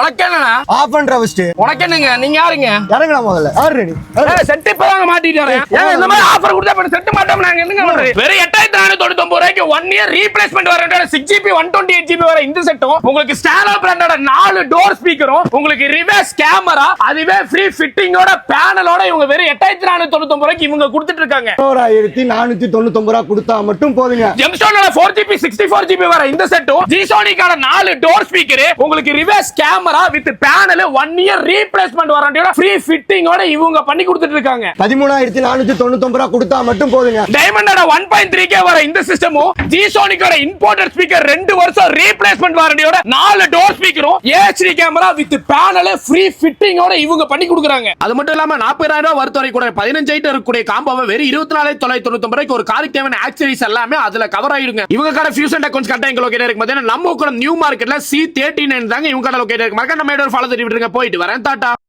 உனக்கு என்னண்ணா ஆஃப் பண்ற ஃபர்ஸ்ட். உனக்கு என்னங்க நீங்க யாருங்க இறங்கலாம் முதல்ல. யார் ரெடி? செட் இப்பதாங்க மாட்டிட்டு வரேன். ஏன் இந்த மாதிரி ஆஃபர் கொடுத்தா பண்ண செட் மாட்டோம் நாங்க என்னங்க பண்றது? வெறும் 8499 ரூபாய்க்கு 1 இயர் ரீப்ளேஸ்மென்ட் வரேன்டா 6GB 128GB வர இந்த செட்டும் உங்களுக்கு ஸ்டாலோ பிராண்டோட 4 டோர் ஸ்பீக்கரும் உங்களுக்கு ரிவர்ஸ் கேமரா அதுவே ஃப்ரீ ஃபிட்டிங்கோட பேனலோட இவங்க வெறும் 8499 ரூபாய்க்கு இவங்க கொடுத்துட்டு இருக்காங்க. 1499 ரூபாய் கொடுத்தா மட்டும் போதுங்க. ஜெம்ஸ்டோனோட 4GB 64GB வர இந்த செட்டும் ஜிசோனிக்கான 4 டோர் ஸ்பீக்கர் உங்களுக்கு reverse camera with panel 1 year replacement வாரண்டியோட ஃப்ரீ ஃபிட்டிங்கோட இவங்க பண்ணி கொடுத்துட்டு இருக்காங்க. 13,499 ரூபாய் கொடுத்தா மட்டும் போதுங்க. டைமண்டோட 1.3K வர இந்த சிஸ்டமும் ஜிசோனிக்கோட இம்போர்ட்டட் ஸ்பீக்கர் 2 வருஷம் ரீப்ளேஸ்மென்ட் வாரண்டியோட 4 டோர் ஸ்பீக்கரும் HD camera with panel free ஃபிட்டிங்கோட இவங்க பண்ணி கொடுக்குறாங்க. அது மட்டும் இல்லாம 40,000 ரூபாய் வர்த் வரை கூட 15 ஐட்டம் இருக்கக்கூடிய காம்போவை வெறும் 24,999 ரூபாய்க்கு ஒரு காருக்கு தேவையான ஆக்சசரிஸ் எல்லாமே அதுல கவர் ஆயிடுங்க. இவங்க கடை ஃபியூஷன் அக்கவுண்ட்ஸ் கரெக்டா எங்க லொகேட் இருக்கு பாத்தீங்கன்னா நம்ம கூட நியூ மார்க்கெட்ல C39 தாங்க இவங்க கடை லொகேட் இருக்கு. மறக்காம நம்ம ஃபாலோ பண்ணி விட்டுருங்க. போயிட்டு வரேன். டாடா.